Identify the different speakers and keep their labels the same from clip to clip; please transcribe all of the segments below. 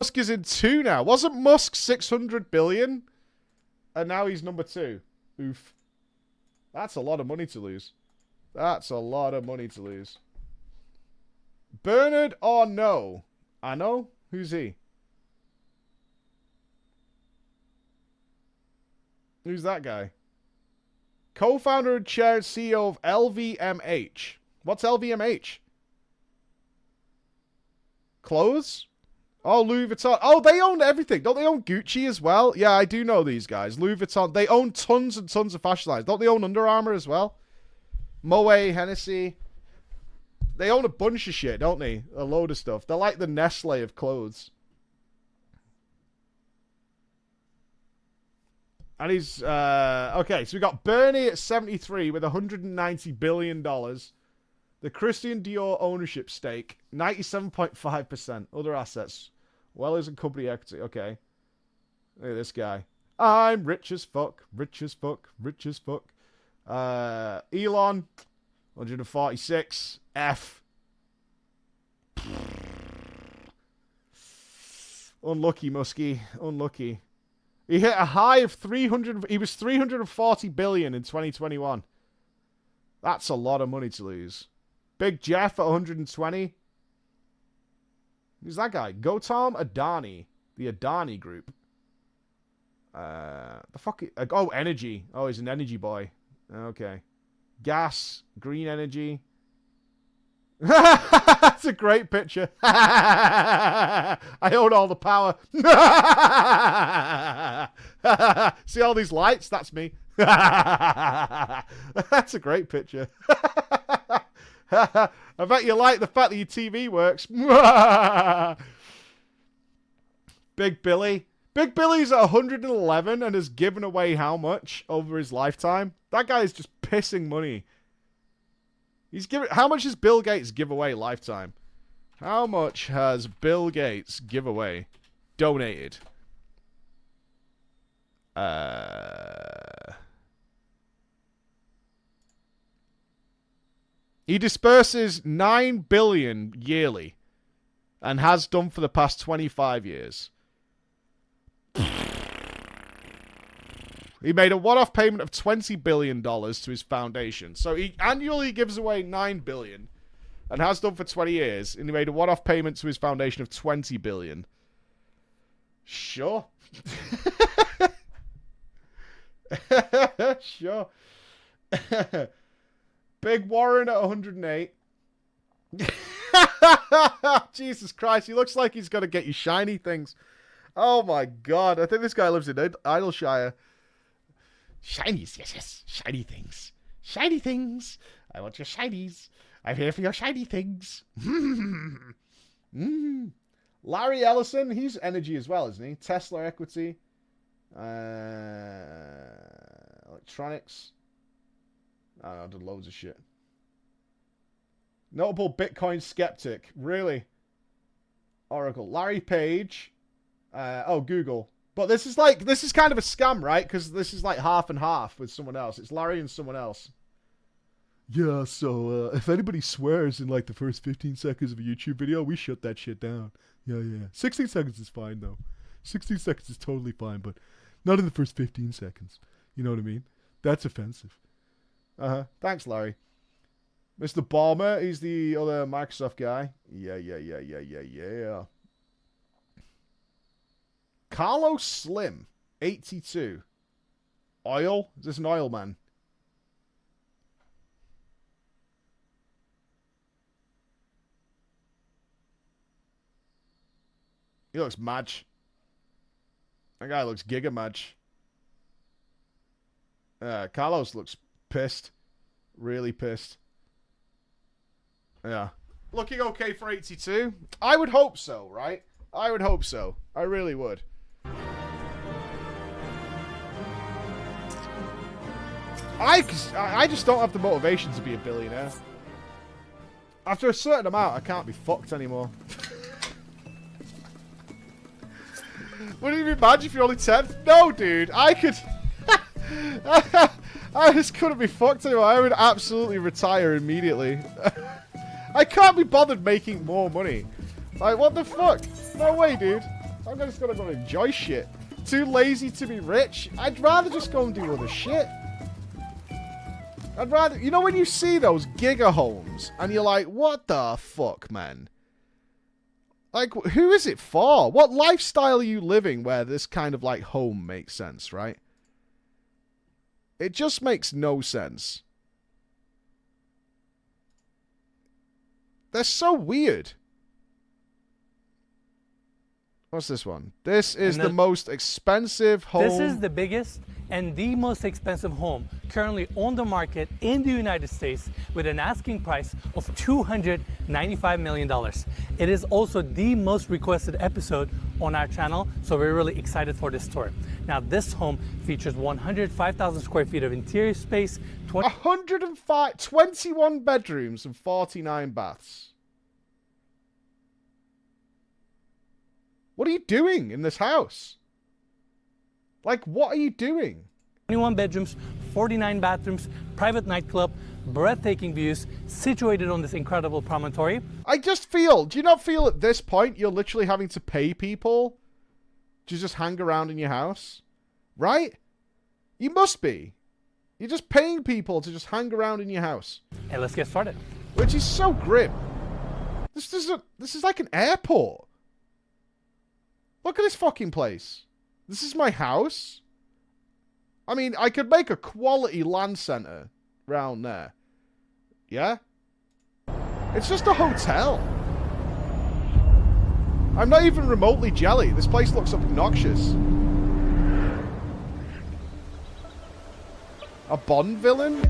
Speaker 1: Musk is in 2 now. Wasn't Musk 600 billion? And now he's number 2. Oof. That's a lot of money to lose. That's a lot of money to lose. Bernard Arnault. I know? Who's he? Who's that guy? Co-founder and chair CEO of LVMH. What's LVMH? Clothes? Oh, Louis Vuitton. Oh, they own everything. Don't they own Gucci as well? Yeah, I do know these guys. Louis Vuitton. They own tons and tons of fashion lines. Don't they own Under Armour as well? Moet, Hennessy. They own a bunch of shit, don't they? A load of stuff. They're like the Nestle of clothes. And he's, okay, so we got Bernie at 73 with $190 billion. The Christian Dior ownership stake, 97.5%. Other assets. Well, isn't company equity. Okay. Look at this guy. I'm rich as fuck. Rich as fuck. Rich as fuck. Elon, 146. F. Unlucky, Muskie. Unlucky. He hit a high of 300. He was 340 billion in 2021. That's a lot of money to lose. Big Jeff at 120. Who's that guy? Gautam Adani. The Adani Group. The fuck? Oh, energy. Oh, he's an energy boy. Okay. Gas. Green energy. That's a great picture. I own all the power. See all these lights? That's me. That's a great picture. I bet you like the fact that your TV works. Big Billy. Big Billy's at 111 and has given away how much over his lifetime? That guy is just pissing money. He's given. How much does Bill Gates give away lifetime? How much has Bill Gates give away? Donated. He disperses 9 billion yearly and has done for the past 25 years. He made a one-off payment of $20 billion to his foundation. So he annually gives away $9 billion and has done for 20 years. And he made a one-off payment to his foundation of $20 billion. Sure. Sure. Big Warren at 108. Jesus Christ, he looks like he's going to get you shiny things. Oh my God. I think this guy lives in Idleshire. Shinies, yes, yes. Shiny things. Shiny things. I want your shinies. I'm here for your shiny things. Larry Ellison, he's energy as well, isn't he? Tesla equity. Electronics. I don't know, I did loads of shit. Notable Bitcoin skeptic. Really? Oracle. Larry Page. Google. But this is kind of a scam, right? Because this is like half and half with someone else. It's Larry and someone else. Yeah, so if anybody swears in like the first 15 seconds of a YouTube video, we shut that shit down. Yeah. 16 seconds is fine, though. 16 seconds is totally fine, but not in the first 15 seconds. You know what I mean? That's offensive. Thanks, Larry. Mr. Balmer, he's the other Microsoft guy. Yeah. Carlos Slim, 82. Oil? Is this an oil man? He looks mad. That guy looks giga mad. Carlos looks pissed. Really pissed. Yeah. Looking okay for 82? I would hope so, right? I would hope so. I really would. I just don't have the motivation to be a billionaire. After a certain amount, I can't be fucked anymore. Wouldn't you be mad if you're only 10? No, dude. I could... I just couldn't be fucked anymore. I would absolutely retire immediately. I can't be bothered making more money. Like, what the fuck? No way, dude. I'm just gonna go enjoy shit. Too lazy to be rich. I'd rather just go and do other shit. I'd rather... You know when you see those giga homes and you're like, what the fuck, man? Like, who is it for? What lifestyle are you living where this kind of, like, home makes sense, right? It just makes no sense. They're so weird. What's this one? This is the most expensive home.
Speaker 2: This is the biggest and the most expensive home currently on the market in the United States with an asking price of $295 million. It is also the most requested episode on our channel, so we're really excited for this tour. Now, this home features 105,000 square feet of interior space,
Speaker 1: 21 bedrooms and 49 baths. What are you doing in this house? Like, what are you doing?
Speaker 2: 21 bedrooms, 49 bathrooms, private nightclub, breathtaking views, situated on this incredible promontory.
Speaker 1: I just feel, do you not feel at this point you're literally having to pay people to just hang around in your house? Right? You must be. You're just paying people to just hang around in your house.
Speaker 2: And let's get started.
Speaker 1: Which is so grim. This is like an airport. Look at this fucking place. This is my house. I mean, I could make a quality land center round there. Yeah? It's just a hotel. I'm not even remotely jelly. This place looks obnoxious. A Bond villain?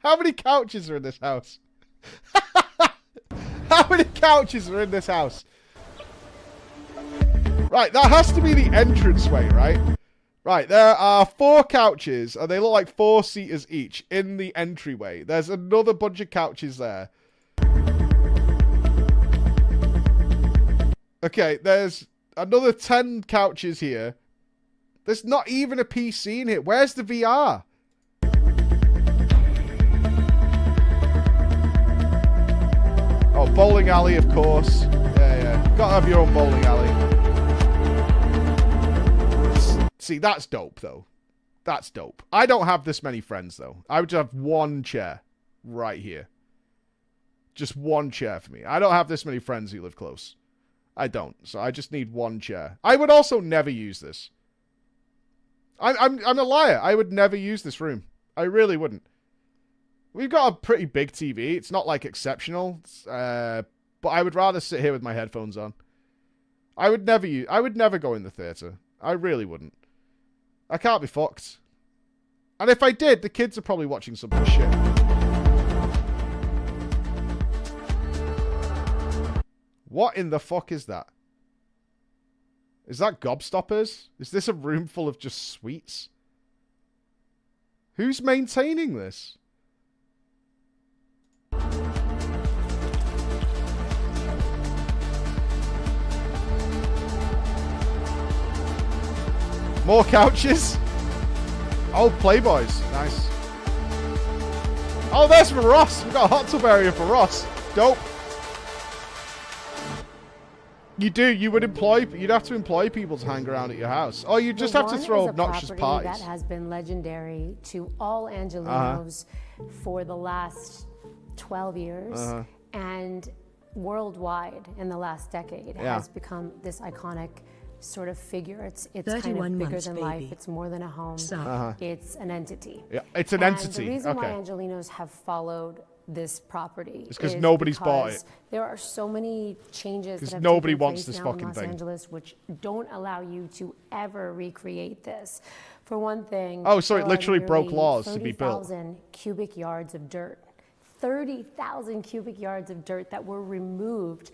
Speaker 1: How many couches are in this house? How many couches are in this house? Right, that has to be the entranceway, right? Right, there are 4 couches, and they look like 4-seaters each in the entryway. There's another bunch of couches there. Okay, there's another 10 couches here. There's not even a PC in here. Where's the VR? Oh, bowling alley, of course. Yeah. Gotta have your own bowling alley. See, that's dope, though. That's dope. I don't have this many friends, though. I would just have one chair right here. Just one chair for me. I don't have this many friends who live close. I don't. So I just need one chair. I would also never use this. I'm a liar. I would never use this room. I really wouldn't. We've got a pretty big TV. It's not, like, exceptional. But I would rather sit here with my headphones on. I would never go in the theater. I really wouldn't. I can't be fucked. And if I did, the kids are probably watching some shit. What in the fuck is that? Is that Gobstoppers? Is this a room full of just sweets? Who's maintaining this? More couches? Oh, Playboys. Nice. Oh, there's for Ross. We've got a hot tub area for Ross. Dope. You do. You'd have to employ people to hang around at your house. Or you just have to throw obnoxious parties.
Speaker 3: That has been legendary to all Angelenos for the last 12 years. And worldwide in the last decade has become this iconic sort of figure. It's kind of bigger than life. It's more than a home. It's an entity.
Speaker 1: Yeah, it's an entity.
Speaker 3: The reason why Angelenos have followed this property is
Speaker 1: because nobody's bought it.
Speaker 3: There are so many changes that have
Speaker 1: nobody
Speaker 3: taken
Speaker 1: wants
Speaker 3: place
Speaker 1: this
Speaker 3: now
Speaker 1: fucking
Speaker 3: in Los
Speaker 1: thing.
Speaker 3: Angeles, which don't allow you to ever recreate this. For one thing,
Speaker 1: oh, so it literally broke laws to be built.
Speaker 3: 30,000 cubic yards of dirt. 30,000 cubic yards of dirt that were removed,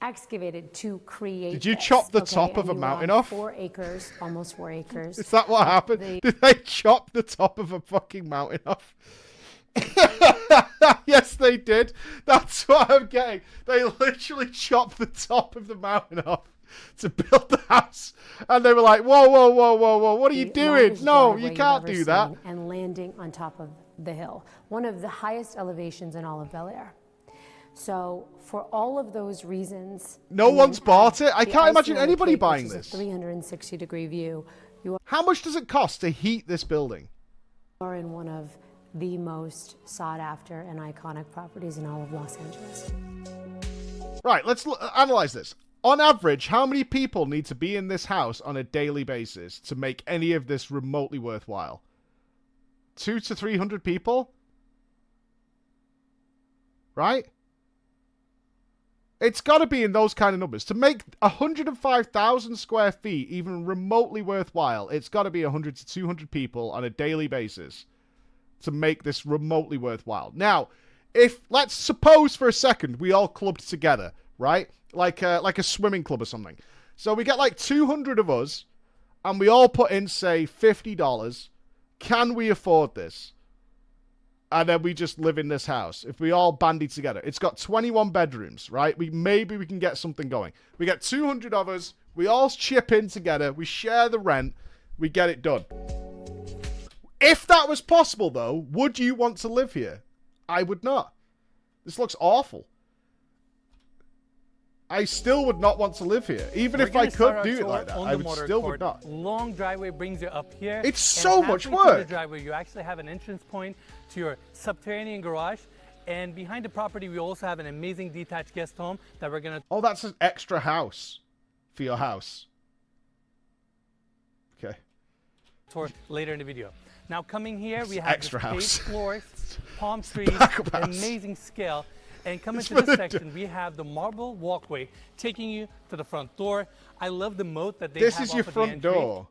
Speaker 3: excavated to create.
Speaker 1: Did you chop the top of a mountain off?
Speaker 3: 4 acres, almost 4 acres.
Speaker 1: Is that what happened? Did they chop the top of a fucking mountain off? Yes, they did. That's what I'm getting. They literally chopped the top of the mountain off to build the house. And they were like, whoa, whoa, whoa, whoa, whoa. What are you doing? No, you can't do that.
Speaker 3: And landing on top of the hill. One of the highest elevations in all of Bel Air. So for all of those reasons,
Speaker 1: no one's bought it. I can't imagine anybody buying this.
Speaker 3: 360-degree view. You
Speaker 1: How much does it cost to heat this building?
Speaker 3: are in one of the most sought after and iconic properties in all of Los Angeles.
Speaker 1: Right, let's analyze this. On average, how many people need to be in this house on a daily basis to make any of this remotely worthwhile? 200 to 300 people? Right? It's got to be in those kind of numbers. To make 105,000 square feet even remotely worthwhile, it's got to be 100 to 200 people on a daily basis to make this remotely worthwhile. Now, if, let's suppose for a second, we all clubbed together, right? Like a swimming club or something. So we get like 200 of us, and we all put in, say, $50. Can we afford this? And then we just live in this house. If we all bandy together. It's got 21 bedrooms, right? Maybe we can get something going. We get 200 of us. We all chip in together. We share the rent. We get it done. If that was possible, though, would you want to live here? I would not. This looks awful. I still would not want to live here. Even if I could do it like that, I would not.
Speaker 2: Long driveway brings you up here.
Speaker 1: It's so much work.
Speaker 2: The driveway, you actually have an entrance point to your subterranean garage. And behind the property, we also have an amazing detached guest home that we're going to...
Speaker 1: Oh, that's an extra house for your house. Okay.
Speaker 2: Tour later in the video. Now coming here, we have
Speaker 1: extra
Speaker 2: the
Speaker 1: house.
Speaker 2: floors, palm trees, amazing scale. And coming to this section, we have the marble walkway taking you to the front door. I love the moat that they have.
Speaker 1: This is your front door.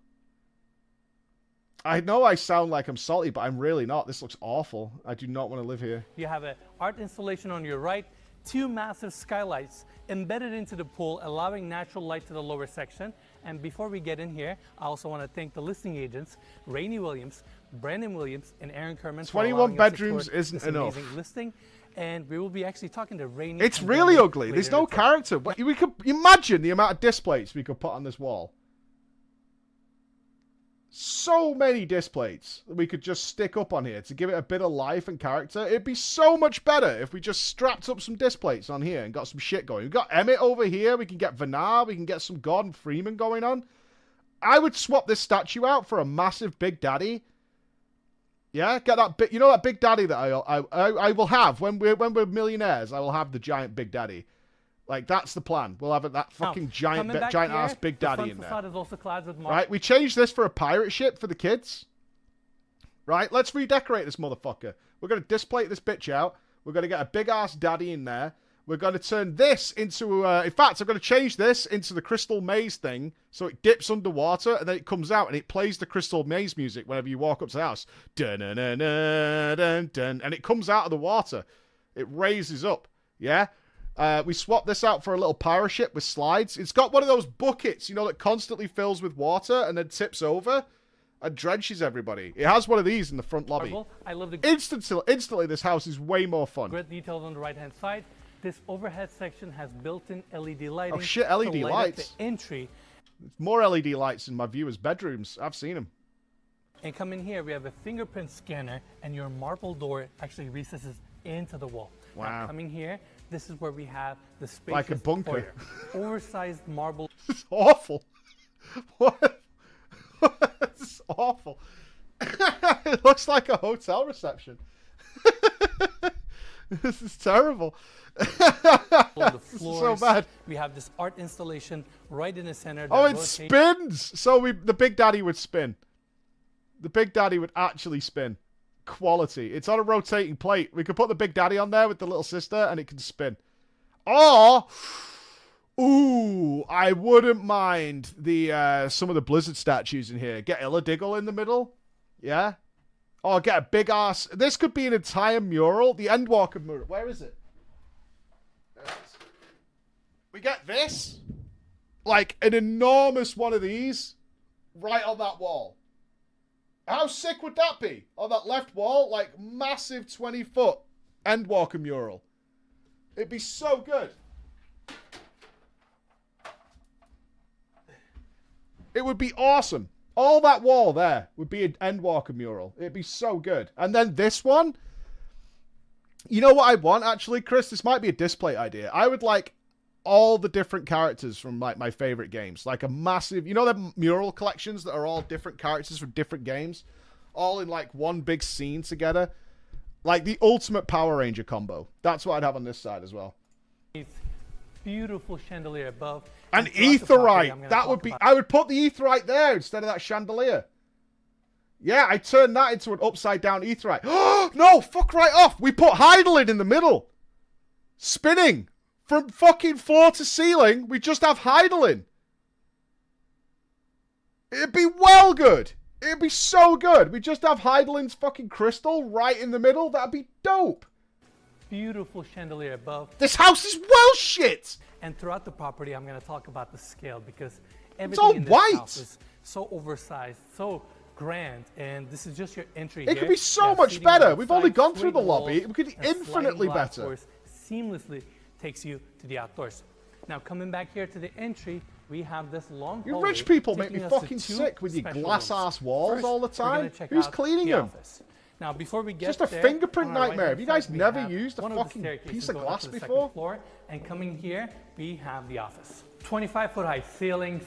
Speaker 1: I know I sound like I'm salty, but I'm really not. This looks awful. I do not want to live here.
Speaker 2: You have an art installation on your right, 2 massive skylights embedded into the pool, allowing natural light to the lower section. And before we get in here, I also want to thank the listing agents, Rainey Williams, Brandon Williams, and Aaron Kerman.
Speaker 1: 21 bedrooms isn't enough.
Speaker 2: Amazing listing. And we will be actually talking to Rainey.
Speaker 1: It's really ugly. There's no character. We could imagine the amount of displays we could put on this wall. So many displays that we could just stick up on here to give it a bit of life and character. It'd be so much better if we just strapped up some displays on here and got some shit going. We've got Emmett over here. We can get Vanar. We can get some Gordon Freeman going on. I would swap this statue out for a massive Big Daddy. Yeah, get that big. You know that Big Daddy that I will have when we're millionaires. I will have the giant Big Daddy. Like that's the plan. We'll have that fucking giant ass Big Daddy in there.
Speaker 2: Is also clad with
Speaker 1: right, we changed this for a pirate ship for the kids. Right, let's redecorate this motherfucker. We're gonna display this bitch out. We're gonna get a big ass daddy in there. We're going to turn this into, in fact, I'm going to change this into the Crystal Maze thing, so it dips underwater, and then it comes out, and it plays the Crystal Maze music whenever you walk up to the house. Dun-dun-dun-dun-dun, and it comes out of the water. It raises up, yeah? We swapped this out for a little pirate ship with slides. It's got one of those buckets, you know, that constantly fills with water and then tips over and drenches everybody. It has one of these in the front lobby.
Speaker 2: I love the
Speaker 1: instantly, this house is way more fun.
Speaker 2: Great details on the right-hand side. This overhead section has built-in LED lighting.
Speaker 1: Oh shit, LED
Speaker 2: to light
Speaker 1: lights.
Speaker 2: up the entry.
Speaker 1: More LED lights in my viewers' bedrooms. I've seen them.
Speaker 2: And come in here, we have a fingerprint scanner, and your marble door actually recesses into the wall.
Speaker 1: Wow.
Speaker 2: Now, coming here, this is where we have the spacious
Speaker 1: like a bunker.
Speaker 2: foyer. Oversized marble.
Speaker 1: This is awful. What? This is awful. It looks like a hotel reception. This is terrible.
Speaker 2: The floors,
Speaker 1: so bad.
Speaker 2: We have this art installation right in the center.
Speaker 1: Oh, it spins. So the Big Daddy would spin. The Big Daddy would actually spin. Quality. It's on a rotating plate. We could put the Big Daddy on there with the little sister, and it can spin. Or, ooh, I wouldn't mind the some of the Blizzard statues in here. Get Illadiggle in the middle. Yeah. Oh, get a big ass. This could be an entire mural. The Endwalker mural. Where is it? There it is. We get this. Like an enormous one of these. Right on that wall. How sick would that be? On that left wall. Like massive 20-foot Endwalker mural. It'd be so good. It would be awesome. All that wall there would be an Endwalker mural. It'd be so good. And then this one, You know what I want, actually, Chris? This might be a display idea. I would like all the different characters from like my favorite games. Like a massive, you know, the mural collections that are all different characters from different games, all in like one big scene together. Like the ultimate Power Ranger combo. That's what I'd have on this side as well.
Speaker 2: Beautiful chandelier above.
Speaker 1: An aetheryte. That would be, I would put the aetheryte there instead of that chandelier. Yeah, I turned that into an upside down aetheryte. Oh, no, fuck right off. We put Heidelin in the middle. Spinning. From fucking floor to ceiling, we just have Heidelin. It'd be well good. It'd be so good. We just have Heidelin's fucking crystal right in the middle. That'd be dope.
Speaker 2: Beautiful chandelier above.
Speaker 1: This house is well shit.
Speaker 2: And throughout the property, I'm going to talk about the scale because everything in this house is so oversized, so grand, and this is just your entry.
Speaker 1: It could be so much better. We've only gone through the lobby. We could infinitely better.
Speaker 2: Seamlessly takes you to the outdoors. Now coming back here to the entry, we have this long
Speaker 1: You
Speaker 2: hallway
Speaker 1: rich people make me
Speaker 2: taking us to
Speaker 1: fucking
Speaker 2: two
Speaker 1: sick with your
Speaker 2: special
Speaker 1: glass-ass
Speaker 2: rooms.
Speaker 1: walls
Speaker 2: First,
Speaker 1: all the
Speaker 2: we're gonna
Speaker 1: time.
Speaker 2: check
Speaker 1: Who's
Speaker 2: out
Speaker 1: cleaning
Speaker 2: the
Speaker 1: them?
Speaker 2: office. Now before we get
Speaker 1: Just a
Speaker 2: there,
Speaker 1: fingerprint
Speaker 2: on our
Speaker 1: nightmare.
Speaker 2: right-hand
Speaker 1: Have you guys
Speaker 2: side, we
Speaker 1: never
Speaker 2: have
Speaker 1: used a
Speaker 2: one of the
Speaker 1: fucking
Speaker 2: staircases
Speaker 1: piece of
Speaker 2: going up
Speaker 1: glass
Speaker 2: to the second
Speaker 1: before?
Speaker 2: floor, and coming here, we have the office. 25-foot high ceilings.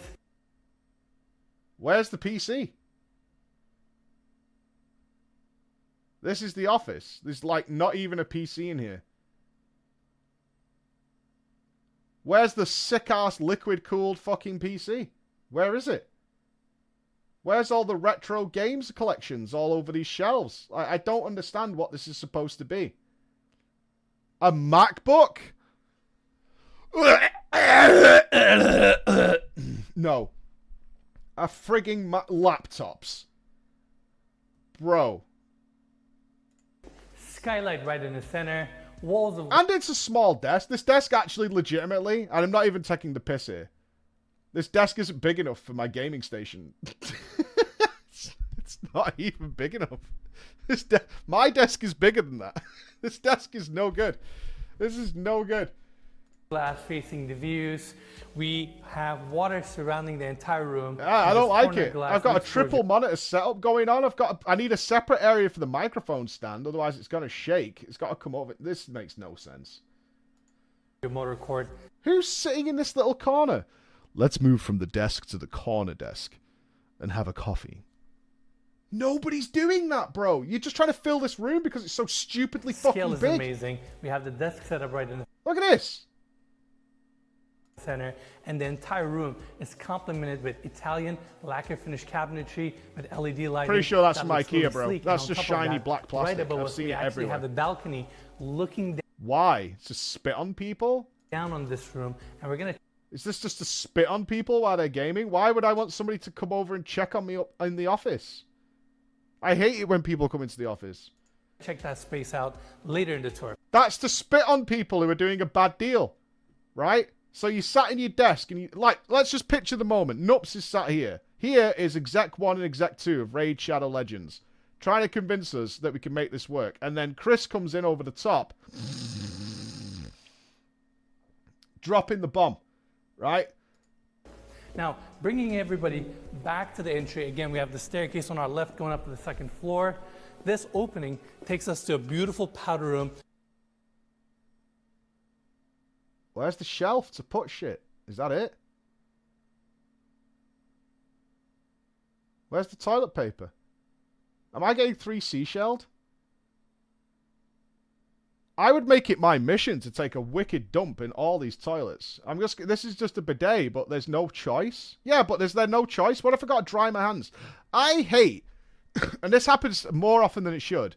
Speaker 1: Where's the PC? This is the office. There's like not even a PC in here. Where's the sick-ass liquid-cooled fucking PC? Where is it? Where's all the retro games collections all over these shelves? I don't understand what this is supposed to be. A MacBook? No. A frigging laptops. Bro.
Speaker 2: Skylight right in the center. Walls of...
Speaker 1: And it's a small desk. This desk actually legitimately, and I'm not even taking the piss here. This desk isn't big enough for my gaming station. It's not even big enough. My desk is bigger than that. This desk is no good. This is no good.
Speaker 2: Glass facing the views. We have water surrounding the entire room.
Speaker 1: I don't like it. I've got a triple monitor setup going on. I need a separate area for the microphone stand, otherwise it's gonna shake. It's got to come over. This makes no sense.
Speaker 2: Your motor cord.
Speaker 1: Who's sitting in this little corner? Let's move from the desk to the corner desk and have a coffee. Nobody's doing that, bro. You're just trying to fill this room because it's so stupidly fucking big.
Speaker 2: Scale is amazing. We have the desk set up right in the
Speaker 1: Look at this.
Speaker 2: center, and the entire room is complemented with Italian lacquer finish cabinetry with LED lighting.
Speaker 1: Pretty sure that's
Speaker 2: that
Speaker 1: from
Speaker 2: looks
Speaker 1: IKEA,
Speaker 2: really
Speaker 1: bro.
Speaker 2: sleek.
Speaker 1: That's
Speaker 2: And on
Speaker 1: just
Speaker 2: top of
Speaker 1: shiny
Speaker 2: that,
Speaker 1: black plastic.
Speaker 2: Right above
Speaker 1: I've
Speaker 2: us,
Speaker 1: seen
Speaker 2: we
Speaker 1: it
Speaker 2: actually
Speaker 1: everywhere.
Speaker 2: have the balcony looking
Speaker 1: Why? To spit on people?
Speaker 2: down on this room, and we're gonna
Speaker 1: Is this just to spit on people while they're gaming? Why would I want somebody to come over and check on me up in the office? I hate it when people come into the office.
Speaker 2: check that space out later in the tour.
Speaker 1: That's to spit on people who are doing a bad deal, right? So you sat in your desk and you, like, let's just picture the moment. Nups is sat here. Here is Exec 1 and Exec 2 of Raid Shadow Legends, trying to convince us that we can make this work. And then Chris comes in over the top, dropping the bomb, right?
Speaker 2: Now, bringing everybody back to the entry, again, we have the staircase on our left going up to the second floor. This opening takes us to a beautiful powder room.
Speaker 1: Where's the shelf to put shit? Is that it? Where's the toilet paper? Am I getting 3 seashelled? I would make it my mission to take a wicked dump in all these toilets. This is just a bidet, but there's no choice. Yeah, but is there no choice? What if I got to dry my hands? I hate, and this happens more often than it should,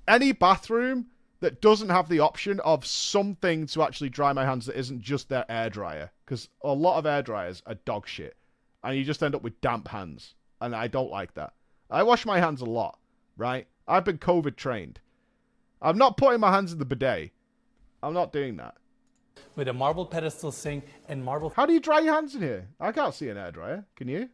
Speaker 1: any bathroom that doesn't have the option of something to actually dry my hands that isn't just their air dryer. Because a lot of air dryers are dog shit. And you just end up with damp hands. And I don't like that. I wash my hands a lot, right? I've been COVID trained. I'm not putting my hands in the bidet. I'm not doing that.
Speaker 2: With a marble pedestal sink and marble...
Speaker 1: How do you dry your hands in here? I can't see an air dryer. Can you?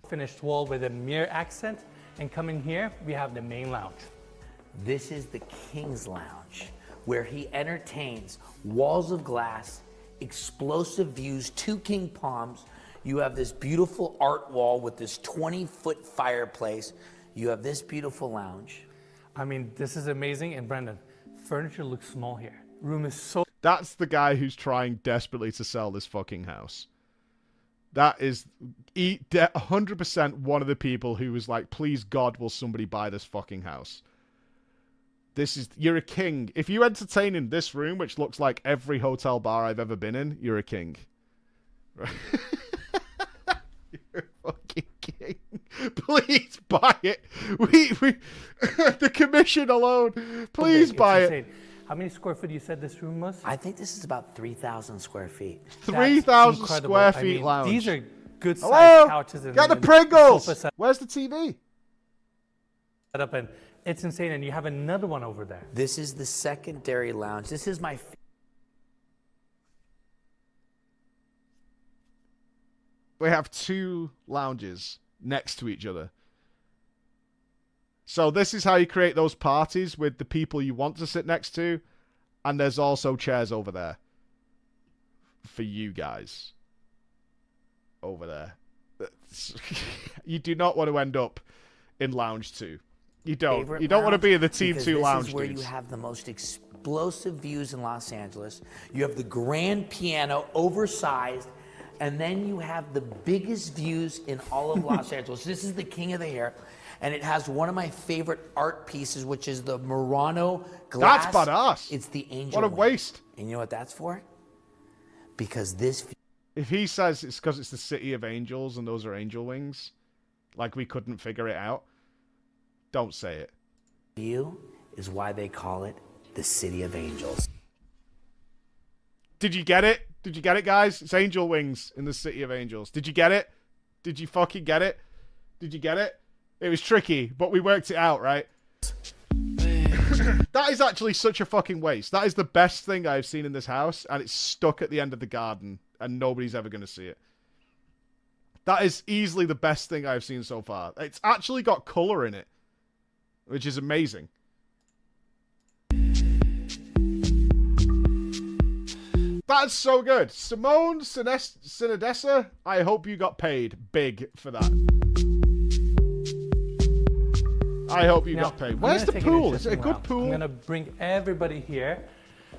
Speaker 2: Finished wall with a mirror accent. And coming here, we have the main lounge.
Speaker 4: This is the King's Lounge, where he entertains. Walls of glass, explosive views, 2 king palms. You have this beautiful art wall with this 20-foot fireplace. You have this beautiful lounge.
Speaker 2: I mean, this is amazing. And Brendan, furniture looks small here. Room is so...
Speaker 1: That's the guy who's trying desperately to sell this fucking house. That is 100% one of the people who was like, please God, will somebody buy this fucking house? You're a king. If you entertain in this room, which looks like every hotel bar I've ever been in, you're a king. Right? You're a fucking king. Please buy it. We the commission alone. Please buy it.
Speaker 2: How many square feet you said this room was?
Speaker 4: I think this is about 3,000 square feet.
Speaker 1: 3,000 square feet lounge.
Speaker 2: These are good sized
Speaker 1: Hello?
Speaker 2: couches.
Speaker 1: Got the Pringles. Where's the TV?
Speaker 2: Set up, and it's insane. And you have another one over there.
Speaker 4: This is the secondary lounge. This is my...
Speaker 1: We have 2 lounges next to each other. So this is how you create those parties with the people you want to sit next to. And there's also chairs over there. For you guys. Over there. You do not want to end up in lounge 2. You don't. You don't want to be in the team 2 lounge.
Speaker 4: This is where you have the most explosive views in Los Angeles. You have the grand piano, oversized. And then you have the biggest views in all of Los Angeles. This is the King of the Hair. And it has one of my favorite art pieces, which is the Murano glass.
Speaker 1: That's badass.
Speaker 4: It's the angel
Speaker 1: What a
Speaker 4: wing.
Speaker 1: waste.
Speaker 4: And you know what that's for? Because this...
Speaker 1: If he says it's because it's the city of angels and those are angel wings, like we couldn't figure it out, don't say it.
Speaker 4: view is why they call it the City of Angels.
Speaker 1: Did you get it? Did you get it, guys? It's angel wings in the City of Angels. Did you get it? Did you fucking get it? Did you get it? It was tricky, but we worked it out, right? That is actually such a fucking waste. That is the best thing I've seen in this house, and it's stuck at the end of the garden, and nobody's ever going to see it. That is easily the best thing I've seen so far. It's actually got colour in it, which is amazing. That's so good. Simone Sinadessa, I hope you got paid big for that. I hope you got paid. Where's the pool? Is it a good pool?
Speaker 2: I'm going to bring everybody here.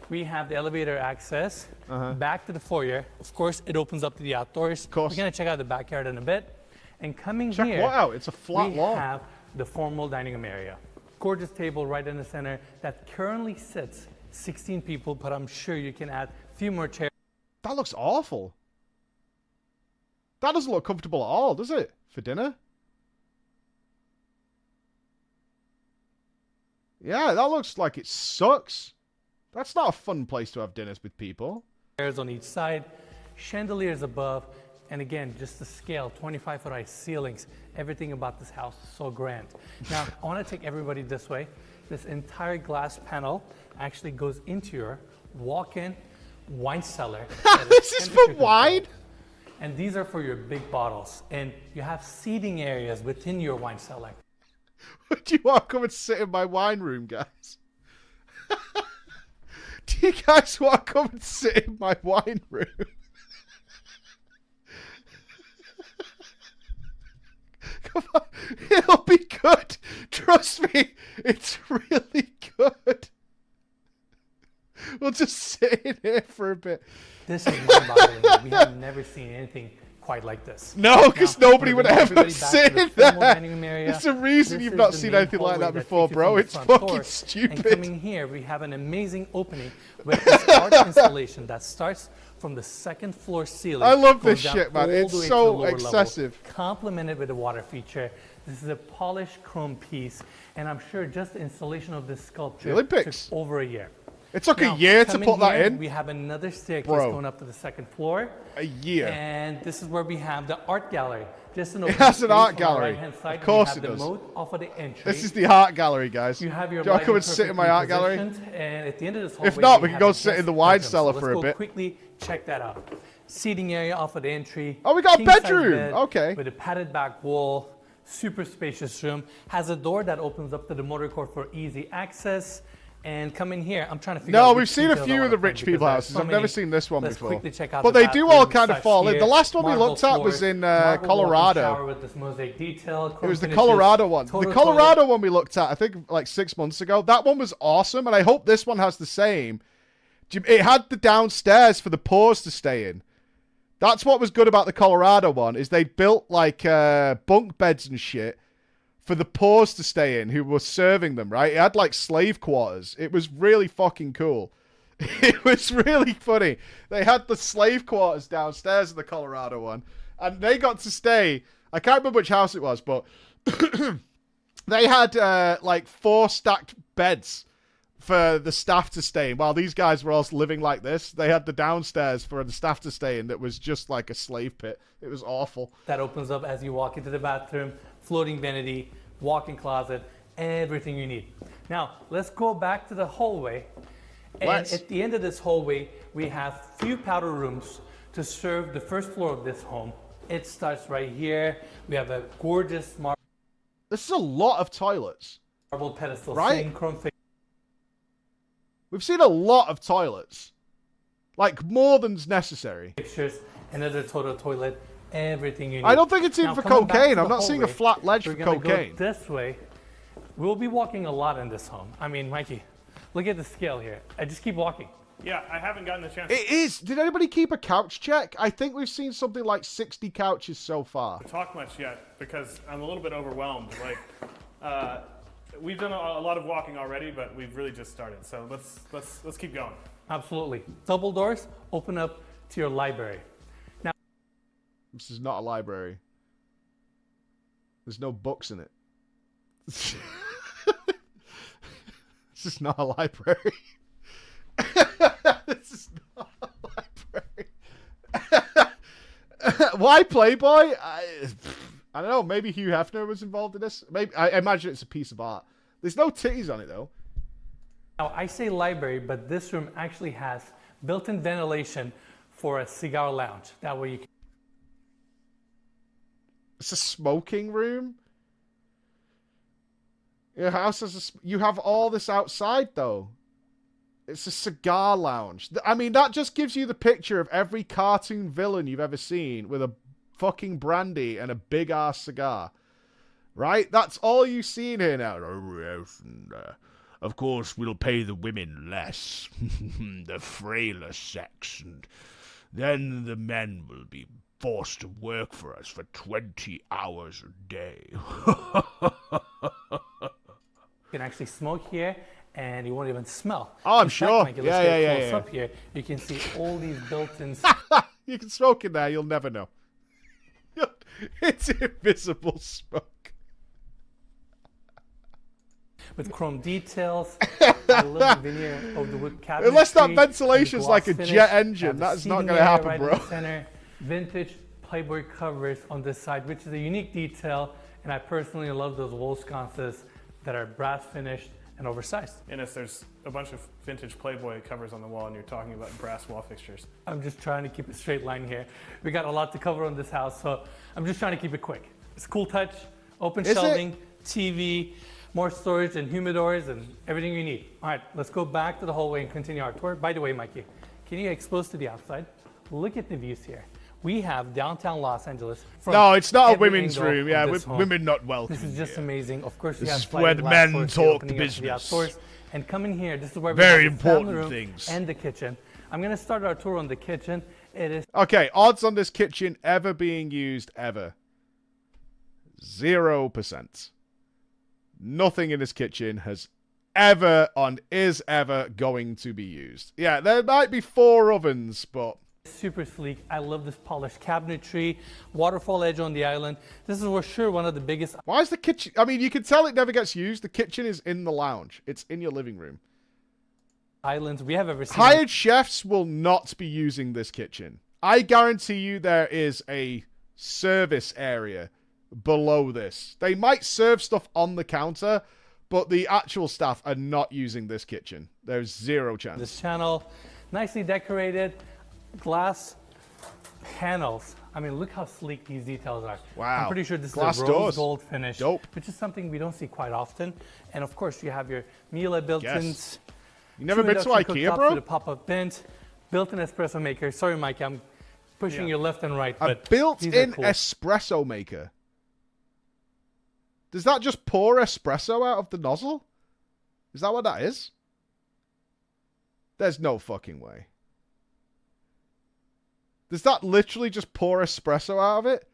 Speaker 2: We have the elevator access back to the foyer. Of course, it opens up to the outdoors.
Speaker 1: Of course.
Speaker 2: We're going to check out the backyard in a bit. And coming
Speaker 1: Check
Speaker 2: here,
Speaker 1: what out? It's a flat
Speaker 2: we
Speaker 1: lawn.
Speaker 2: have the formal dining room area. Gorgeous table right in the center that currently sits 16 people, but I'm sure you can add a few more chairs.
Speaker 1: That looks awful. That doesn't look comfortable at all, does it? For dinner? Yeah, that looks like it sucks. That's not a fun place to have dinners with people.
Speaker 2: Chairs on each side, chandeliers above, and again, just the scale, 25-foot high ceilings. Everything about this house is so grand. Now, I want to take everybody this way. This entire glass panel actually goes into your walk-in wine cellar.
Speaker 1: This is for wine?
Speaker 2: And these are for your big bottles. And you have seating areas within your wine cellar.
Speaker 1: Do you want to come and sit in my wine room, guys? Do you guys want to come and sit in my wine room? Come on, it'll be good. Trust me, it's really good. We'll just sit in here for a bit.
Speaker 2: This is mind-boggling. We have never seen anything quite like this.
Speaker 1: No, because nobody would ever sit in there.
Speaker 2: Area.
Speaker 1: It's a reason you've not seen anything like that before, bro. It's fucking stupid.
Speaker 2: And coming here, we have an amazing opening with this art installation that starts from the second floor ceiling.
Speaker 1: I love this shit, man. It's so excessive.
Speaker 2: Complemented with a water feature. This is a polished chrome piece, and I'm sure just the installation of this sculpture took over a year.
Speaker 1: It took a year to put that in.
Speaker 2: We have another staircase going up to the second floor.
Speaker 1: A year.
Speaker 2: And this is where we have the art gallery. Just an
Speaker 1: it has an art gallery.
Speaker 2: Right-hand side,
Speaker 1: of course it
Speaker 2: does.
Speaker 1: Off
Speaker 2: of the entry.
Speaker 1: This is the art gallery, guys.
Speaker 2: You have your
Speaker 1: Do you want to come and sit in my art gallery?
Speaker 2: And at the end of this hallway,
Speaker 1: if not, we can go sit in the wine cellar for a bit.
Speaker 2: Let's quickly check that out. Seating area off of the entry.
Speaker 1: Oh, we got a bedroom. Okay.
Speaker 2: With a padded back wall. Super spacious room. Has a door that opens up to the motor court for easy access. And come in here. I'm trying to figure
Speaker 1: No,
Speaker 2: out
Speaker 1: we've
Speaker 2: which
Speaker 1: seen a
Speaker 2: details I
Speaker 1: few of
Speaker 2: wanna
Speaker 1: the
Speaker 2: find
Speaker 1: rich
Speaker 2: because
Speaker 1: people
Speaker 2: I have
Speaker 1: houses.
Speaker 2: so
Speaker 1: I've never
Speaker 2: many.
Speaker 1: seen this one
Speaker 2: Let's
Speaker 1: before.
Speaker 2: quickly check out
Speaker 1: But
Speaker 2: the
Speaker 1: they do all
Speaker 2: bathroom.
Speaker 1: kind of
Speaker 2: Starts
Speaker 1: fall in.
Speaker 2: here.
Speaker 1: The last one we
Speaker 2: Marble
Speaker 1: looked at was
Speaker 2: floors,
Speaker 1: in
Speaker 2: marble walk-in
Speaker 1: Colorado.
Speaker 2: shower with this mosaic detail,
Speaker 1: It
Speaker 2: chrome
Speaker 1: was the
Speaker 2: finishes,
Speaker 1: Colorado one. The
Speaker 2: total
Speaker 1: Colorado
Speaker 2: toilet.
Speaker 1: one we looked at, I think, like 6 months ago. That one was awesome, and I hope this one has the same. It had the downstairs for the pores to stay in. That's what was good about the Colorado one, is they built like bunk beds and shit for the pores to stay in who were serving them, right? It had like slave quarters. It was really fucking cool. It was really funny. They had the slave quarters downstairs in the Colorado one, and they got to stay. I can't remember which house it was, but they had like 4 stacked beds for the staff to stay in, while these guys were all living like this. They had the downstairs for the staff to stay in that was just like a slave pit. It was awful.
Speaker 2: That opens up as you walk into the bathroom, floating vanity, walk-in closet, everything you need. Now, let's go back to the hallway. And at the end of this hallway, we have few powder rooms to serve the first floor of this home. It starts right here. We have a gorgeous
Speaker 1: This is a lot of toilets.
Speaker 2: marble pedestal,
Speaker 1: Right?
Speaker 2: same chrome
Speaker 1: We've seen a lot of toilets. Like, more than's necessary.
Speaker 2: fixtures, another total toilet, everything you need.
Speaker 1: I don't think it's even for
Speaker 2: coming back to
Speaker 1: cocaine.
Speaker 2: the
Speaker 1: I'm not seeing a
Speaker 2: hallway,
Speaker 1: flat ledge
Speaker 2: we're
Speaker 1: for
Speaker 2: gonna
Speaker 1: cocaine.
Speaker 2: Go this way. We'll be walking a lot in this home. I mean, Mikey, look at the scale here. I just keep walking.
Speaker 5: Yeah, I haven't gotten the chance
Speaker 1: It is. Did anybody keep a couch check? I think we've seen something like 60 couches so far.
Speaker 5: to talk much yet because I'm a little bit overwhelmed. Like, we've done a lot of walking already, but we've really just started. So let's keep going.
Speaker 2: Absolutely. Double doors open up to your library. Now,
Speaker 1: This is not a library. There's no books in it. This is not a library. This is not a library. Why Playboy? I don't know. Maybe Hugh Hefner was involved in this. Maybe I imagine it's a piece of art. There's no titties on it though.
Speaker 2: now, I say library, but this room actually has built-in ventilation for a cigar lounge. That way you can
Speaker 1: It's a smoking room. Your house has you have all this outside though. It's a cigar lounge. I mean, that just gives you the picture of every cartoon villain you've ever seen with a fucking brandy and a big ass cigar. Right? That's all you see in here now. Oh, yes, and, of course, we'll pay the women less. The frailer sex. And then the men will be forced to work for us for 20 hours a day.
Speaker 2: You can actually smoke here, and you won't even smell.
Speaker 1: Oh, I'm
Speaker 2: In fact,
Speaker 1: sure.
Speaker 2: Mikey,
Speaker 1: Yeah,
Speaker 2: let's get
Speaker 1: yeah,
Speaker 2: close
Speaker 1: yeah.
Speaker 2: up here. You can see all these built-ins.
Speaker 1: You can smoke in there, you'll never know. It's invisible smoke.
Speaker 2: With chrome details. I love the veneer of the wood cabinetry.
Speaker 1: Unless that
Speaker 2: and
Speaker 1: ventilation's
Speaker 2: the
Speaker 1: like a
Speaker 2: gloss
Speaker 1: jet
Speaker 2: finish.
Speaker 1: engine,
Speaker 2: Have the
Speaker 1: that's not
Speaker 2: seating
Speaker 1: gonna
Speaker 2: area
Speaker 1: happen,
Speaker 2: right
Speaker 1: bro.
Speaker 2: In the center. Vintage Playboy covers on this side, which is a unique detail, and I personally love those wall sconces that are brass finished and oversized.
Speaker 5: Innes, there's a bunch of vintage Playboy covers on the wall, and you're talking about brass wall fixtures.
Speaker 2: I'm just trying to keep a straight line here. We got a lot to cover on this house, so I'm just trying to keep it quick. It's a cool touch, open
Speaker 1: Is it?
Speaker 2: shelving, TV, more storage and humidors and everything you need. All right, let's go back to the hallway and continue our tour. By the way, Mikey, can you get exposed to the outside? Look at the views here. We have downtown Los Angeles. From
Speaker 1: No, it's not a
Speaker 2: every
Speaker 1: women's
Speaker 2: angle
Speaker 1: room. Yeah,
Speaker 2: of this home.
Speaker 1: women not welcome.
Speaker 2: This is just
Speaker 1: here.
Speaker 2: amazing. Of course, we
Speaker 1: This
Speaker 2: have
Speaker 1: is where
Speaker 2: sliding
Speaker 1: the
Speaker 2: glass
Speaker 1: men
Speaker 2: doors
Speaker 1: talk
Speaker 2: here
Speaker 1: the
Speaker 2: opening up to the
Speaker 1: business.
Speaker 2: outdoors. And coming here, this is where we
Speaker 1: Very
Speaker 2: have the family
Speaker 1: important
Speaker 2: room
Speaker 1: things.
Speaker 2: and the kitchen. I'm going to start our tour on the kitchen. It is
Speaker 1: Okay, odds on this kitchen ever being used ever. 0%. Nothing in this kitchen has ever is ever going to be used. Yeah, there might be 4 ovens, but
Speaker 2: super sleek. I love this polished cabinetry, waterfall edge on the island. This is for sure one of the biggest
Speaker 1: why is the kitchen... I mean, you can tell it never gets used. The kitchen is in the lounge. It's in your living room.
Speaker 2: islands we have ever seen.
Speaker 1: Hired chefs will not be using this kitchen. I guarantee you there is a service area below this. They might serve stuff on the counter, but the actual staff are not using this kitchen. There's 0 chance.
Speaker 2: This channel, nicely decorated, glass panels. I mean, look how sleek these details are.
Speaker 1: Wow.
Speaker 2: I'm pretty sure this
Speaker 1: Glass
Speaker 2: is a rose
Speaker 1: doors.
Speaker 2: gold finish,
Speaker 1: Dope.
Speaker 2: which is something we don't see quite often. And of course, you have your Miele built-ins.
Speaker 1: You never
Speaker 2: Two
Speaker 1: been to
Speaker 2: induction
Speaker 1: IKEA,
Speaker 2: cooktops
Speaker 1: bro?
Speaker 2: With a pop-up bench, built-in espresso maker. Sorry, Mike, I'm pushing you left and right.
Speaker 1: A
Speaker 2: But
Speaker 1: built-in
Speaker 2: cool.
Speaker 1: espresso maker. Does that just pour espresso out of the nozzle? Is that what that is? There's no fucking way. Does that literally just pour espresso out of it?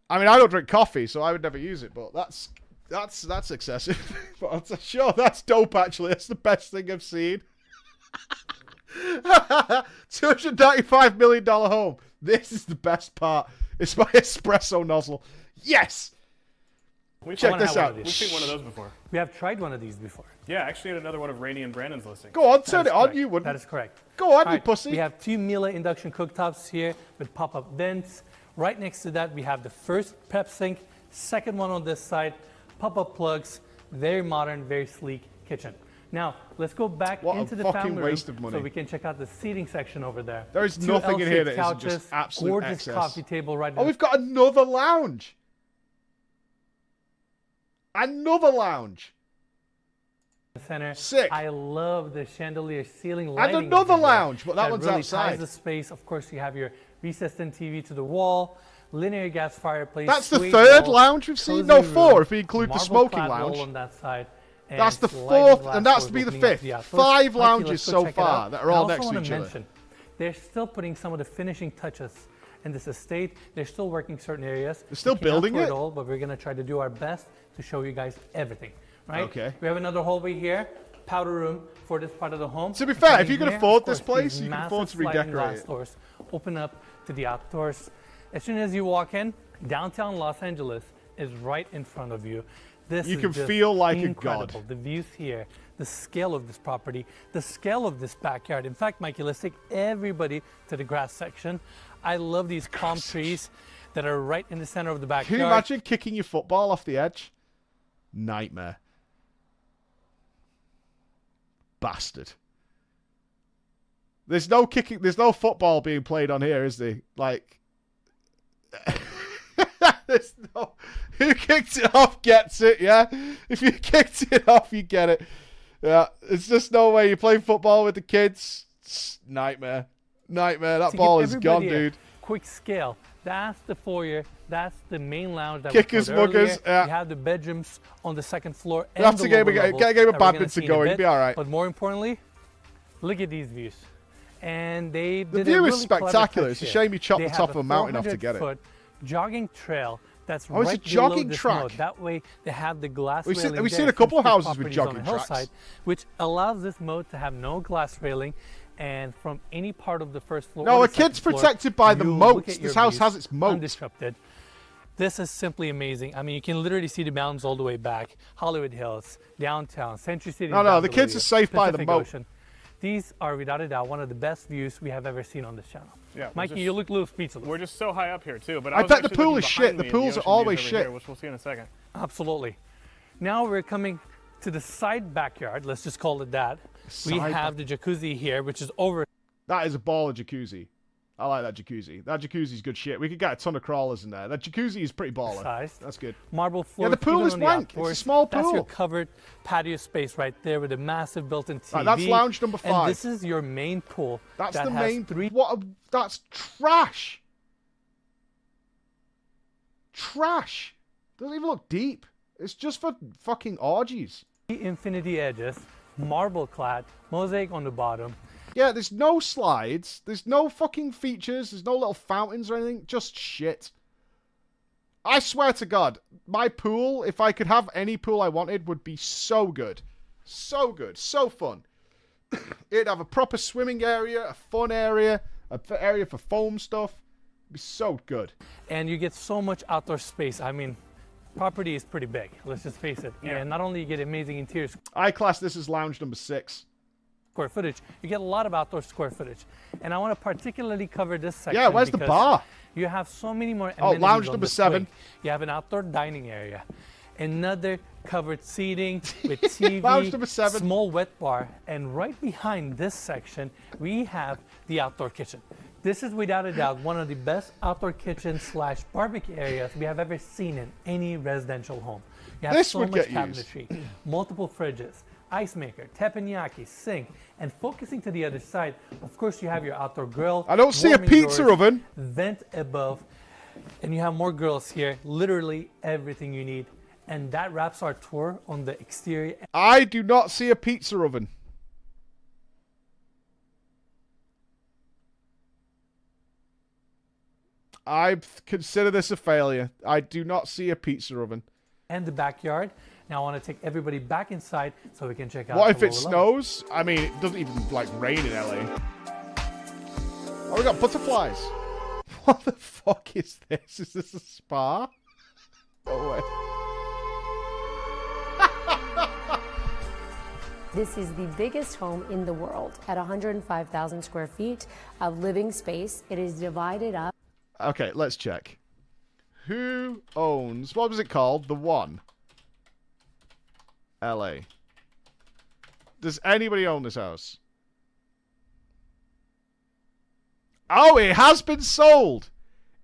Speaker 1: I mean, I don't drink coffee, so I would never use it, but that's excessive. But I'm sure that's dope, actually. That's the best thing I've seen. $295 million home. This is the best part. It's my espresso nozzle. Yes! Check this out.
Speaker 5: We've seen one of those before.
Speaker 2: We have tried one of these before.
Speaker 5: Yeah, actually had another one of Rainey and Brandon's listings.
Speaker 1: Go on, turn it on,
Speaker 2: Correct.
Speaker 1: you wouldn't.
Speaker 2: That is correct.
Speaker 1: Go on,
Speaker 2: All
Speaker 1: you pussy.
Speaker 2: We have two Miele induction cooktops here with pop-up vents. Right next to that, we have the first prep sink, second one on this side, pop-up plugs, very modern, very sleek kitchen. Now, let's go back into the
Speaker 1: fucking
Speaker 2: family
Speaker 1: waste
Speaker 2: room
Speaker 1: of money.
Speaker 2: so we can check out the seating section over there.
Speaker 1: There is
Speaker 2: Two
Speaker 1: nothing in here
Speaker 2: L-shaped
Speaker 1: that isn't
Speaker 2: couches,
Speaker 1: just absolute
Speaker 2: gorgeous
Speaker 1: excess.
Speaker 2: coffee table right
Speaker 1: Oh, we've got another lounge. Another lounge.
Speaker 2: the center.
Speaker 1: Sick.
Speaker 2: I love the chandelier ceiling
Speaker 1: And
Speaker 2: lighting.
Speaker 1: another
Speaker 2: over here.
Speaker 1: lounge, but that one's
Speaker 2: really
Speaker 1: outside.
Speaker 2: Ties the space. Of course, you have your recessed in TV to the wall, linear gas fireplace.
Speaker 1: That's the
Speaker 2: suite
Speaker 1: third
Speaker 2: wall,
Speaker 1: lounge we've seen?
Speaker 2: cozy
Speaker 1: No,
Speaker 2: room,
Speaker 1: 4 if we include the
Speaker 2: marble
Speaker 1: smoking
Speaker 2: clad wall
Speaker 1: lounge.
Speaker 2: on that side. And
Speaker 1: That's the
Speaker 2: sliding
Speaker 1: 4th,
Speaker 2: glass
Speaker 1: and that's
Speaker 2: doors
Speaker 1: to be the
Speaker 2: opening up
Speaker 1: 5th.
Speaker 2: the outdoors.
Speaker 1: 5
Speaker 2: Mikey,
Speaker 1: lounges
Speaker 2: let's go
Speaker 1: so
Speaker 2: check it
Speaker 1: far
Speaker 2: out.
Speaker 1: that are all
Speaker 2: I
Speaker 1: next
Speaker 2: also
Speaker 1: to
Speaker 2: wanna
Speaker 1: each other.
Speaker 2: mention, they're still putting some of the finishing touches in this estate. They're still working certain areas.
Speaker 1: They're still
Speaker 2: We cannot
Speaker 1: building
Speaker 2: tour
Speaker 1: it?
Speaker 2: all, but we're going to try to do our best to show you guys everything. Right?
Speaker 1: Okay.
Speaker 2: We have another hallway here, powder room for this part of the home.
Speaker 1: To be fair, if
Speaker 2: Coming
Speaker 1: you can
Speaker 2: here,
Speaker 1: afford
Speaker 2: of
Speaker 1: this
Speaker 2: course,
Speaker 1: place,
Speaker 2: these
Speaker 1: you can
Speaker 2: massive
Speaker 1: afford to
Speaker 2: sliding
Speaker 1: redecorate
Speaker 2: glass
Speaker 1: it.
Speaker 2: doors open up to the outdoors. As soon as you walk in, downtown Los Angeles is right in front of you. This
Speaker 1: You
Speaker 2: is
Speaker 1: can
Speaker 2: just
Speaker 1: feel like a
Speaker 2: incredible.
Speaker 1: god.
Speaker 2: The views here, the scale of this property, the scale of this backyard. In fact, Mikey, let's take everybody to the grass section. I love these palm trees that are right in the center of the backyard.
Speaker 1: Can you imagine kicking your football off the edge? Nightmare. Bastard. There's no kicking, there's no football being played on here, is there? Like, there's no, who kicked it off gets it, yeah? If you kicked it off, you get it. Yeah, it's just no way. You play football with the kids, it's nightmare. Nightmare, that
Speaker 2: To
Speaker 1: ball
Speaker 2: give
Speaker 1: is gone,
Speaker 2: everybody a
Speaker 1: dude.
Speaker 2: Quick scale. That's the foyer. That's the main lounge that
Speaker 1: Kickers,
Speaker 2: we showed earlier.
Speaker 1: muggers, yeah.
Speaker 2: You have the bedrooms on the second floor. And
Speaker 1: That's
Speaker 2: the
Speaker 1: a game
Speaker 2: lower
Speaker 1: of-
Speaker 2: level
Speaker 1: get a game of
Speaker 2: that we're gonna
Speaker 1: badminton
Speaker 2: see in a
Speaker 1: going,
Speaker 2: bit.
Speaker 1: you'll be all right.
Speaker 2: But more importantly, look at these views. And they
Speaker 1: The
Speaker 2: did
Speaker 1: view
Speaker 2: a
Speaker 1: is
Speaker 2: really clever
Speaker 1: spectacular.
Speaker 2: touch
Speaker 1: It's a
Speaker 2: here.
Speaker 1: shame you chopped
Speaker 2: They
Speaker 1: the top
Speaker 2: have
Speaker 1: of a mountain off to get it.
Speaker 2: 400-foot jogging trail that's
Speaker 1: Oh, it's a
Speaker 2: right below
Speaker 1: jogging
Speaker 2: this
Speaker 1: track.
Speaker 2: moat. That way, they have the glass
Speaker 1: We've seen-
Speaker 2: railing
Speaker 1: we've
Speaker 2: there
Speaker 1: seen a
Speaker 2: since
Speaker 1: couple
Speaker 2: this
Speaker 1: houses with
Speaker 2: property is on a
Speaker 1: jogging tracks.
Speaker 2: hillside, which allows this moat to have no glass railing. And from any part of the first floor,
Speaker 1: No,
Speaker 2: or
Speaker 1: a
Speaker 2: the second
Speaker 1: kid's
Speaker 2: floor,
Speaker 1: protected by the
Speaker 2: you'll
Speaker 1: moat.
Speaker 2: look at
Speaker 1: This
Speaker 2: your
Speaker 1: house
Speaker 2: views
Speaker 1: has its moat.
Speaker 2: Undisrupted. This is simply amazing. I mean, you can literally see the mountains all the way back. Hollywood Hills, downtown, Century City.
Speaker 1: No, no, the kids are safe by the
Speaker 2: Pacific
Speaker 1: moat.
Speaker 2: Ocean. These are, without a doubt, one of the best views we have ever seen on this channel.
Speaker 5: Yeah, we're
Speaker 2: Mikey,
Speaker 5: just-
Speaker 2: you look a little speechless.
Speaker 5: We're just so high up here too. But
Speaker 1: I
Speaker 5: was
Speaker 1: bet the
Speaker 5: actually
Speaker 1: pool
Speaker 5: looking
Speaker 1: is shit.
Speaker 5: behind
Speaker 1: The
Speaker 5: me, and
Speaker 1: pools are
Speaker 5: ocean
Speaker 1: always
Speaker 5: view's over
Speaker 1: shit.
Speaker 5: here, which we'll see in a second.
Speaker 2: Absolutely. Now we're coming to the side backyard. Let's just call it that. We
Speaker 1: Side
Speaker 2: have the jacuzzi here, which is over.
Speaker 1: That is a baller jacuzzi. I like that jacuzzi. That jacuzzi's good shit. We could get a ton of crawlers in there. That jacuzzi is pretty baller.
Speaker 2: Sized.
Speaker 1: That's good.
Speaker 2: Marble floor.
Speaker 1: the pool is wank. It's a small
Speaker 2: That's your
Speaker 1: pool.
Speaker 2: covered patio space right there with a massive built-in TV.
Speaker 1: Right, that's lounge number 5.
Speaker 2: And this is your main pool.
Speaker 1: That's
Speaker 2: that
Speaker 1: the
Speaker 2: has
Speaker 1: main.
Speaker 2: 3
Speaker 1: That's trash. Trash. Doesn't even look deep. It's just for fucking orgies.
Speaker 2: infinity edges, marble clad, mosaic on the bottom.
Speaker 1: Yeah, there's no slides. There's no fucking features. There's no little fountains or anything. Just shit. I swear to God, my pool, if I could have any pool I wanted, would be so good. So good. So fun. It'd have a proper swimming area, a fun area, an area for foam stuff. It'd be so good.
Speaker 2: And you get so much outdoor space. I mean, property is pretty big, let's just face it.
Speaker 5: Yeah.
Speaker 2: And not only you get amazing interior
Speaker 1: I class this as lounge number 6.
Speaker 2: square footage, you get a lot of outdoor square footage. And I want to particularly cover this section.
Speaker 1: Yeah, where's the
Speaker 2: because
Speaker 1: bar?
Speaker 2: You have so many more
Speaker 1: Oh,
Speaker 2: amenities
Speaker 1: lounge
Speaker 2: on
Speaker 1: number
Speaker 2: this
Speaker 1: 7.
Speaker 2: wing. You have an outdoor dining area, another covered seating with TV,
Speaker 1: Lounge number 7.
Speaker 2: small wet bar, and right behind this section, we have the outdoor kitchen. This is without a doubt one of the best outdoor kitchen / barbecue areas we have ever seen in any residential home. You have
Speaker 1: This
Speaker 2: so
Speaker 1: would
Speaker 2: much
Speaker 1: get used.
Speaker 2: cabinetry, multiple fridges, ice maker, teppanyaki, sink, and focusing to the other side, of course you have your outdoor grill.
Speaker 1: I don't see a
Speaker 2: warming
Speaker 1: pizza
Speaker 2: doors,
Speaker 1: oven.
Speaker 2: Vent above, and you have more grills here. Literally everything you need. And that wraps our tour on the exterior.
Speaker 1: I do not see a pizza oven. I consider this a failure. I do not see a pizza oven.
Speaker 2: And the backyard. Now I want to take everybody back inside so we can check out.
Speaker 1: What if
Speaker 2: the
Speaker 1: it
Speaker 2: lower level.
Speaker 1: snows? I mean, it doesn't even like rain in LA. Oh, we got butterflies. What the fuck is this? Is this a spa? No way.
Speaker 3: This is the biggest home in the world at 105,000 square feet of living space. It is divided up.
Speaker 1: Okay, let's check. Who owns, what was it called? The One. LA. Does anybody own this house? Oh, it has been sold.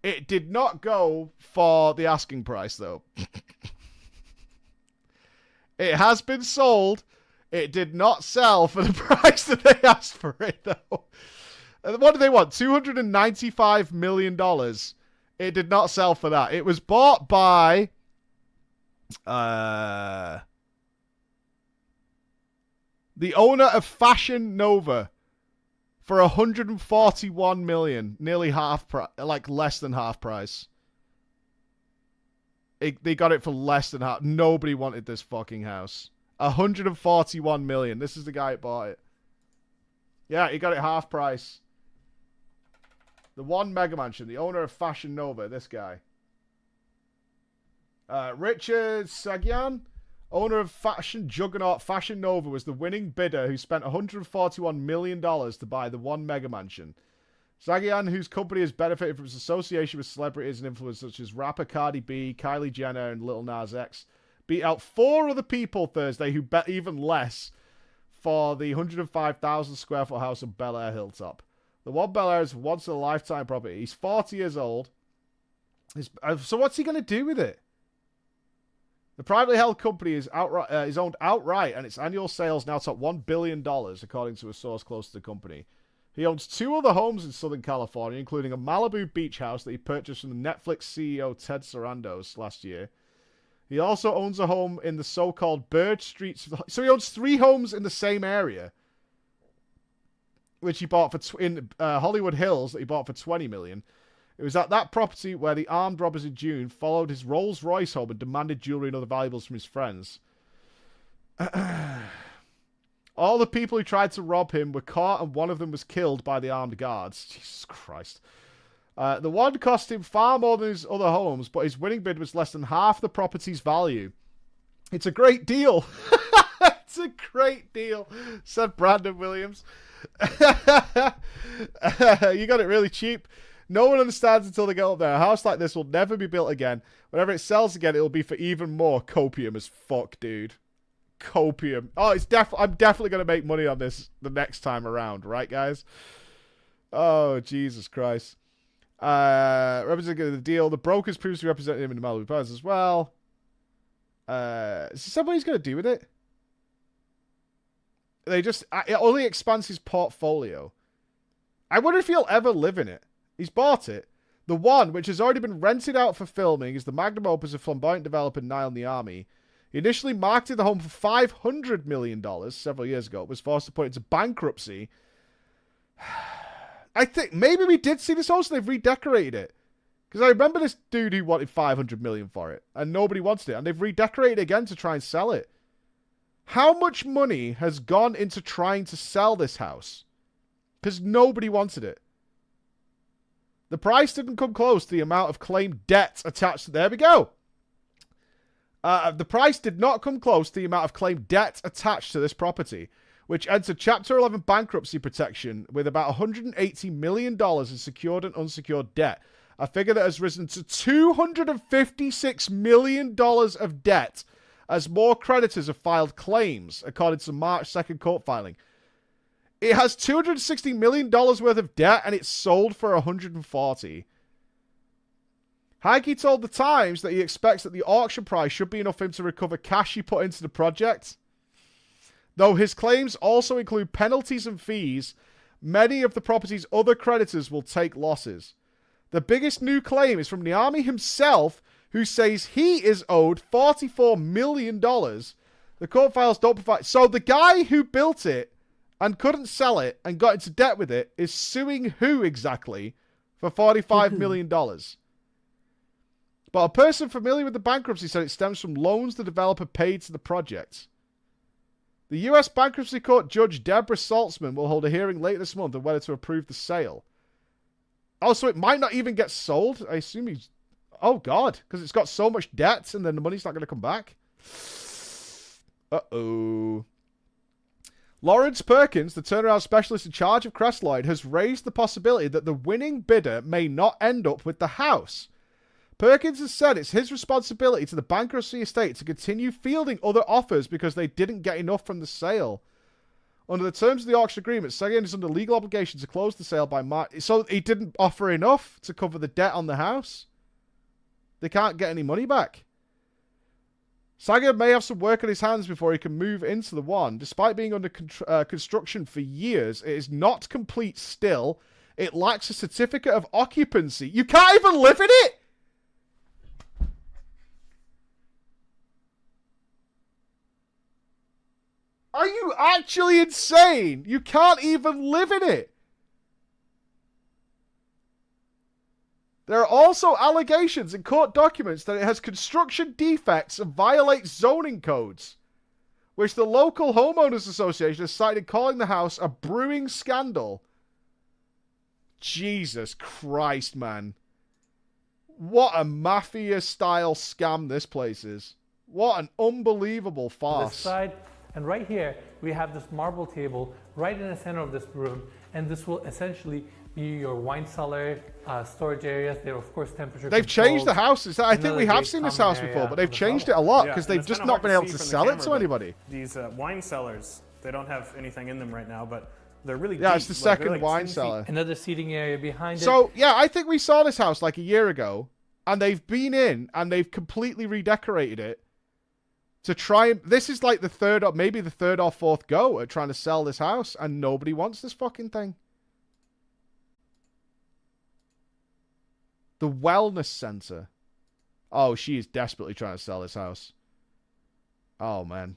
Speaker 1: It did not go for the asking price, though. It has been sold. It did not sell for the price that they asked for it, though. What do they want? $295 million. It did not sell for that. It was bought by... the owner of Fashion Nova for $141 million. Nearly half price. Like, less than half price. They got it for less than half. Nobody wanted this fucking house. $141 million. This is the guy who bought it. Yeah, he got it half price. The One Mega Mansion, the owner of Fashion Nova, this guy. Richard Sagyan, owner of fashion juggernaut Fashion Nova, was the winning bidder who spent $141 million to buy the One Mega Mansion. Sagyan, whose company has benefited from its association with celebrities and influencers such as rapper Cardi B, Kylie Jenner, and Lil Nas X, beat out 4 other people Thursday who bet even less for the 105,000 square foot house on Bel Air Hilltop. The One Bel Air is a once-in-a-lifetime property. He's 40 years old. So what's he going to do with it? The privately held company is owned outright, and its annual sales now top $1 billion, according to a source close to the company. He owns 2 other homes in Southern California, including a Malibu beach house that he purchased from the Netflix CEO Ted Sarandos last year. He also owns a home in the so-called Bird Streets. So he owns 3 homes in the same area, which he bought for in Hollywood Hills that he bought for $20 million. It was at that property where the armed robbers in June followed his Rolls-Royce home and demanded jewelry and other valuables from his friends. All the people who tried to rob him were caught, and one of them was killed by the armed guards. Jesus Christ. The one cost him far more than his other homes, but his winning bid was less than half the property's value. It's a great deal. It's a great deal, said Brandon Williams. You got it really cheap. No one understands until they get up there. A house like this will never be built again. Whenever it sells again, it will be for even more. Copium as fuck, dude. Copium. Oh, I'm definitely going to make money on this the next time around, right, guys? Oh, Jesus Christ. Representing the deal. The brokers previously represented him in the Malibu Buzz as well. Is this what he's going to do with it? It only expands his portfolio. I wonder if he'll ever live in it. He's bought it. The One, which has already been rented out for filming, is the magnum opus of flamboyant developer Niall Niami. He initially marketed the home for $500 million several years ago, but was forced to put it into bankruptcy. I think maybe we did see this house and they've redecorated it. Because I remember this dude who wanted $500 million for it, and nobody wanted it, and they've redecorated it again to try and sell it. How much money has gone into trying to sell this house? Because nobody wanted it. The price didn't come close to the amount of claimed debt attached to... There we go. The price did not come close to the amount of claimed debt attached to this property, which entered Chapter 11 bankruptcy protection with about $180 million in secured and unsecured debt, a figure that has risen to $256 million of debt as more creditors have filed claims, according to March 2nd court filing. It has $260 million worth of debt, and it's sold for $140. Heike told The Times that he expects that the auction price should be enough for him to recover cash he put into the project. Though his claims also include penalties and fees, many of the property's other creditors will take losses. The biggest new claim is from Niami himself, who says he is owed $44 million. The court files don't provide... So the guy who built it and couldn't sell it and got into debt with it is suing who exactly for $45 million? But a person familiar with the bankruptcy said it stems from loans the developer paid to the project. The U.S. Bankruptcy Court Judge Deborah Saltzman will hold a hearing later this month on whether to approve the sale. Also, it might not even get sold. I assume he's... Oh, God. Because it's got so much debt and then the money's not going to come back. Uh-oh. Lawrence Perkins, the turnaround specialist in charge of Crestline, has raised the possibility that the winning bidder may not end up with the house. Perkins has said it's his responsibility to the bankruptcy estate to continue fielding other offers because they didn't get enough from the sale. Under the terms of the auction agreement, Sagan is under legal obligation to close the sale by March. So he didn't offer enough to cover the debt on the house? They can't get any money back. Sagan may have some work on his hands before he can move into the one. Despite being under construction for years, it is not complete still. It lacks a certificate of occupancy. You can't even live in it! Are you actually insane? You can't even live in it. There are also allegations in court documents that it has construction defects and violates zoning codes, which the local homeowners association has cited calling the house a brewing scandal. Jesus Christ, man. What a mafia-style scam this place is. What an unbelievable farce.
Speaker 2: This side. And right here, we have this marble table right in the center of this room. And this will essentially be your wine cellar, storage areas. They're, of course, temperature
Speaker 1: They've
Speaker 2: controlled.
Speaker 1: changed the house. I think we have seen this house before, but they've changed it a lot because they've just not been able to sell it to anybody.
Speaker 5: These wine cellars, they don't have anything in them right now, but they're really deep.
Speaker 1: Yeah, it's the second wine cellar.
Speaker 2: Another seating area behind it.
Speaker 1: So, yeah, I think we saw this house like a year ago, and they've been in, and they've completely redecorated it to try and... This is like the third, or maybe the third or fourth go at trying to sell this house, and nobody wants this fucking thing. The Wellness Center. Oh, she is desperately trying to sell this house. Oh, man.